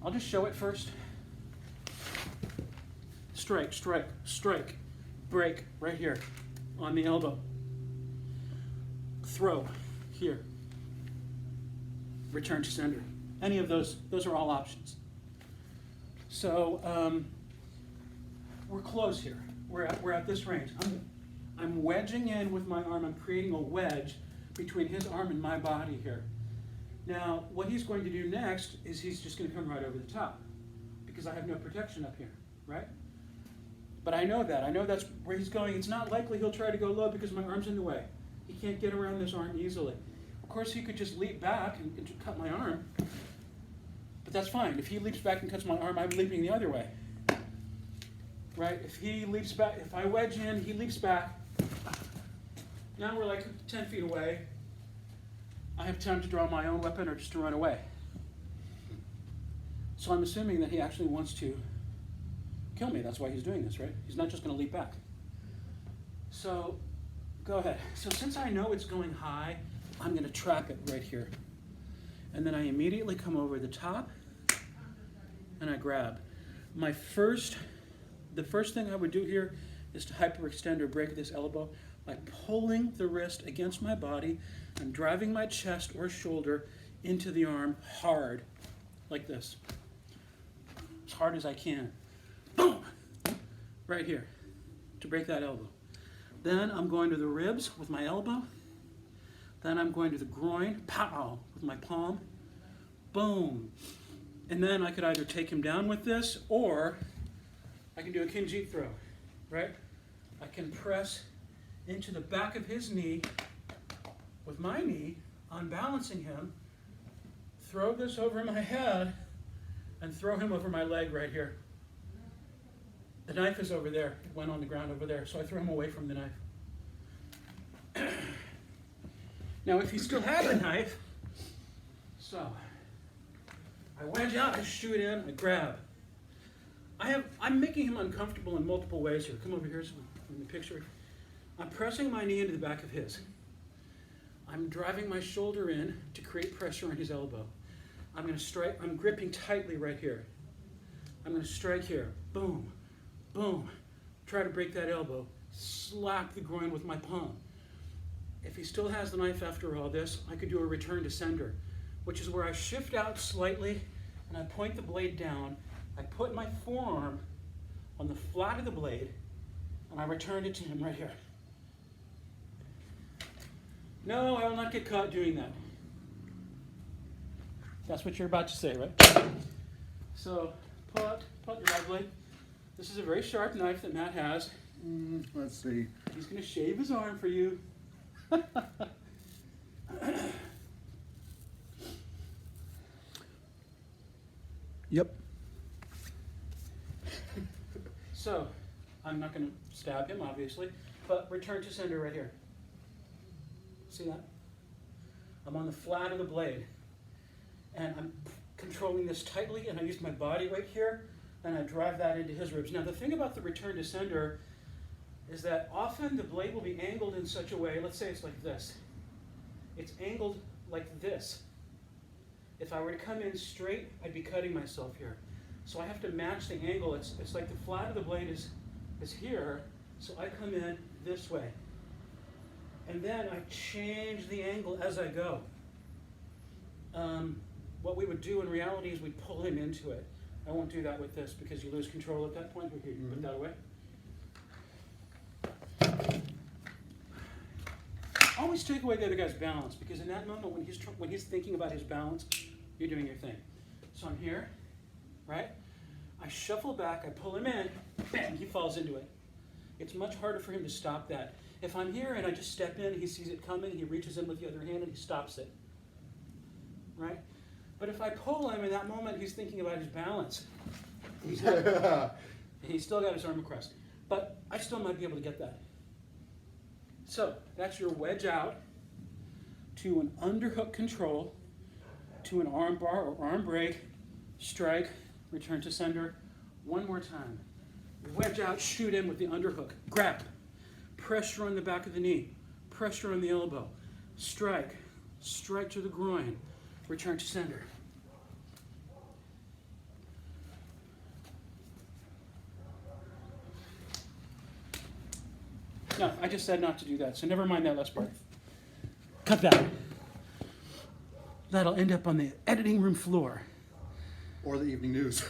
I'll just show it first. Strike, strike, strike. Break right here on the elbow. Throw here. Return to sender. Any of those are all options. So we're close here. We're at this range. I'm wedging in with my arm. I'm creating a wedge between his arm and my body here. Now, what he's going to do next is he's just going to come right over the top because I have no protection up here, right? But I know that. I know that's where he's going. It's not likely he'll try to go low because my arm's in the way. He can't get around this arm easily. Of course, he could just leap back and cut my arm. But that's fine. If he leaps back and cuts my arm, I'm leaping the other way. Right? If he leaps back, if I wedge in, he leaps back. Now we're like 10 feet away. I have time to draw my own weapon or just to run away. So I'm assuming that he actually wants to kill me. That's why he's doing this, right? He's not just going to leap back. So go ahead. So since I know it's going high, I'm going to trap it right here. And then I immediately come over the top and I grab. The first thing I would do here is to hyperextend or break this elbow by pulling the wrist against my body and driving my chest or shoulder into the arm hard, like this. As hard as I can. Boom! Right here, to break that elbow. Then I'm going to the ribs with my elbow. Then I'm going to the groin, pow, with my palm. Boom. And then I could either take him down with this, or I can do a kinjit throw, right? I can press into the back of his knee with my knee, unbalancing him, throw this over my head, and throw him over my leg right here. The knife is over there. It went on the ground over there, so I threw him away from the knife. Now, if he still had the knife, so I wedge out, I shoot in, I grab. I'm making him uncomfortable in multiple ways here. Come over here in the picture. I'm pressing my knee into the back of his. I'm driving my shoulder in to create pressure on his elbow. I'm going to strike. I'm gripping tightly right here. I'm going to strike here. Boom, boom. Try to break that elbow. Slap the groin with my palm. If he still has the knife after all this, I could do a return to sender, which is where I shift out slightly and I point the blade down. I put my forearm on the flat of the blade and I return it to him right here. No, I will not get caught doing that. That's what you're about to say, right? So, pull out your right blade. This is a very sharp knife that Matt has. Let's see. He's going to shave his arm for you. Yep. So, I'm not going to stab him, obviously, but return to sender right here. See that? I'm on the flat of the blade, and I'm controlling this tightly, and I use my body right here, and I drive that into his ribs. Now, the thing about the return to sender is that often the blade will be angled in such a way, let's say it's like this. It's angled like this. If I were to come in straight, I'd be cutting myself here. So I have to match the angle. It's like the flat of the blade is here, so I come in this way. And then I change the angle as I go. What we would do in reality is we'd pull him into it. I won't do that with this because you lose control at that point. Here, you put that away. Always take away the other guy's balance, because in that moment when he's thinking about his balance, you're doing your thing. So I'm here, right? I shuffle back, I pull him in, bam, he falls into it. It's much harder for him to stop that. If I'm here and I just step in, he sees it coming, he reaches in with the other hand and he stops it, right? But if I pull him in that moment, he's thinking about his balance. He's still got his arm across. But I still might be able to get that. So that's your wedge out to an underhook control, to an arm bar or arm break, strike, return to sender. One more time. Wedge out, shoot in with the underhook, grab, pressure on the back of the knee, pressure on the elbow, strike, strike to the groin, return to sender. No, I just said not to do that, so never mind that last part. Cut that. That'll end up on the editing room floor. Or the evening news.